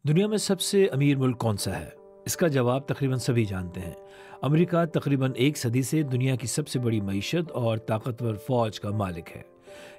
दुनिया में सबसे अमीर मुल्क कौन सा है? इसका जवाब तकरीबन सभी जानते हैं। अमेरिका तकरीबन एक सदी से दुनिया की सबसे बड़ी मईशत और ताकतवर फौज का मालिक है।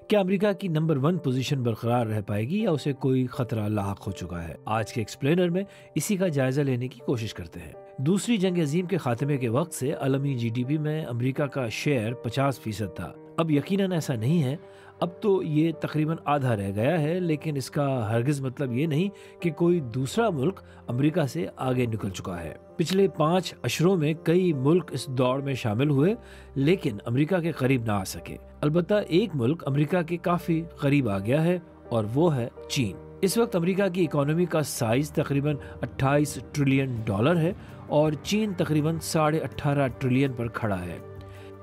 क्या अमेरिका की नंबर 1 पोजीशन बरकरार रह पाएगी या उसे कोई खतरा लाहक हो चुका है? आज के एक्सप्लेनर में इसी का जायजा लेने की कोशिश करते हैं। दूसरी जंग अजीम के खात्मे के वक्त से आलमी जीडीपी में अमेरिका का शेयर 50% था। अब यकीनन ऐसा नहीं है। अब तो ये तकरीबन आधा रह गया है, लेकिन इसका हरगिज मतलब ये नहीं कि कोई दूसरा मुल्क अमेरिका से आगे निकल चुका है। पिछले 5 अशरों में कई मुल्क इस दौड़ में शामिल हुए, लेकिन अमेरिका के करीब ना आ सके। अलबत्ता एक मुल्क अमेरिका के काफी करीब आ गया है और वो है चीन। इस वक्त अमेरिका की इकोनॉमी का साइज तकरीबन 28 ट्रिलियन डॉलर है और चीन तकरीबन 18.5 ट्रिलियन पर खड़ा है।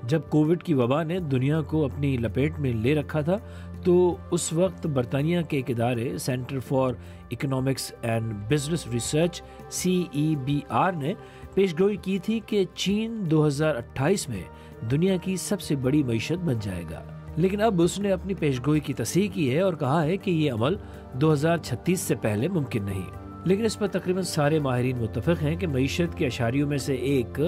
जब कोविड की वबा ने दुनिया को अपनी लपेट में ले रखा था, तो उस वक्त बरतानिया के एक इदारे centre for economics and business research CEBR ने पेशगोई की थी कि चीन 2028 में दुनिया की सबसे बड़ी मईशत बन जाएगा। लेकिन अब उसने अपनी पेशगोई की तस्दीक की है और कहा है कि ये अमल 2036 से पहले मुमकिन नहीं। लेकिन इस पर तकरीबन सारे माहिरीन मुत्तफिक हैं कि मईशत के अशारियों में से एक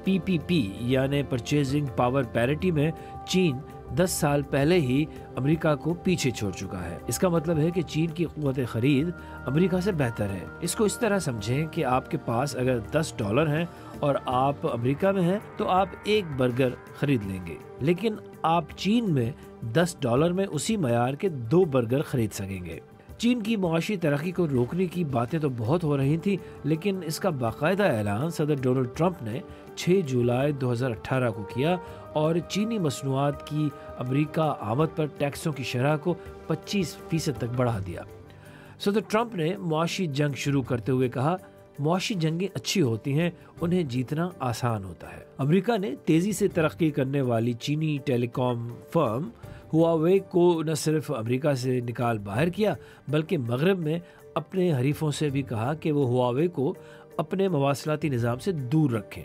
PPP यानी परचेजिंग पावर पैरिटी में चीन 10 साल पहले ही अमेरिका को पीछे छोड़ चुका है। इसका मतलब है कि चीन की क़ुव्वत खरीद अमेरिका से बेहतर है। इसको इस तरह समझें कि आपके पास अगर $10 हैं और आप अमेरिका में हैं, तो आप एक बर्गर खरीद लेंगे, लेकिन आप चीन में $10 में उसी मयार के 2 बर्गर खरीद सकेंगे। चीन की मुआशी तरक्की को रोकने की बातें तो बहुत हो रही थी, लेकिन इसका बाकायदा ऐलान सदर डोनाल्ड ट्रंप ने 6 जुलाई 2018 को किया और चीनी मसनूआत की अमेरिका आमद पर टैक्सों की शरह को 25% तक बढ़ा दिया। सदर ट्रंप ने मुआशी जंग शुरू करते हुए कहा, मुआशी जंगें अच्छी होती हैं, उन्हें जीतना आसान होता है। अमेरिका ने तेजी से तरक्की करने वाली चीनी टेलीकॉम फर्म हुआवे को न सिर्फ अमेरिका से निकाल बाहर किया, बल्कि मगरब में अपने हरीफों से भी कहा कि वो हुआवे को अपने मवासलाती निज़ाम से दूर रखें।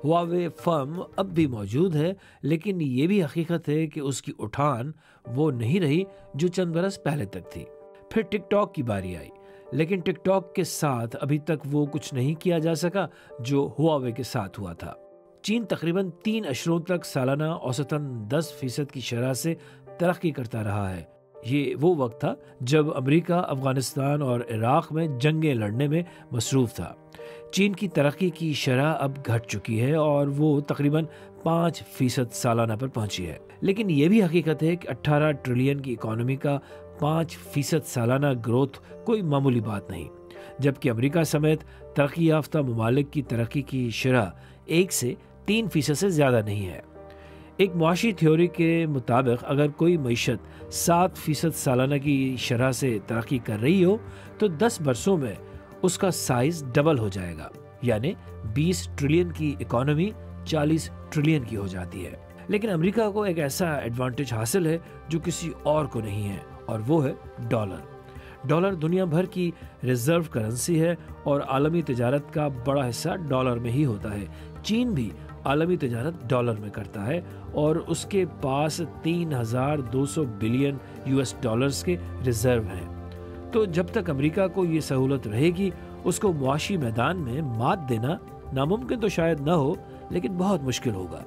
हुआवे फर्म अब भी मौजूद है, लेकिन ये भी हकीकत है कि उसकी उठान वो नहीं रही जो चंद बरस पहले तक थी। फिर टिकटॉक की बारी आई, लेकिन टिकटॉक के साथ अभी तक वो कुछ नहीं किया जा सका जो हुआवे के साथ हुआ था। चीन तकरीबन 3 अशरों तक सालाना औसतन 10% की शरह से तरक्की करता रहा है। ये वो वक्त था जब अमेरिका अफगानिस्तान और इराक में जंगें लड़ने में मसरूफ था। चीन की तरक्की की शरह अब घट चुकी है और वो तकरीबन 5% सालाना पर पहुंची है। लेकिन ये भी हकीकत है कि 18 ट्रिलियन की इकोनॉमी का 5% सालाना ग्रोथ कोई मामूली बात नहीं, जबकि अमेरिका समेत तरक्की याफ्ता ममालिक की तरक्की की शरह 1 से 3% से ज़्यादा नहीं है। एक मुआशी थ्योरी के मुताबिक अगर कोई मईशत 7% सालाना की शरह से तरक्की कर रही हो, तो 10 बरसों में उसका साइज डबल हो जाएगा, यानी 20 ट्रिलियन की इकोनॉमी 40 ट्रिलियन की हो जाती है। लेकिन अमेरिका को एक ऐसा एडवांटेज हासिल है जो किसी और को नहीं है, और वो है डॉलर। डॉलर दुनिया भर की रिजर्व करेंसी है और आलमी तिजारत का बड़ा हिस्सा डॉलर में ही होता है। चीन भी आलमी तिजारत डॉलर में करता है और उसके पास 3200 बिलियन US डॉलर्स के रिजर्व हैं। तो जब तक अमेरिका को ये सहूलत रहेगी, उसको मुआशी मैदान में मात देना नामुमकिन तो शायद न हो, लेकिन बहुत मुश्किल होगा।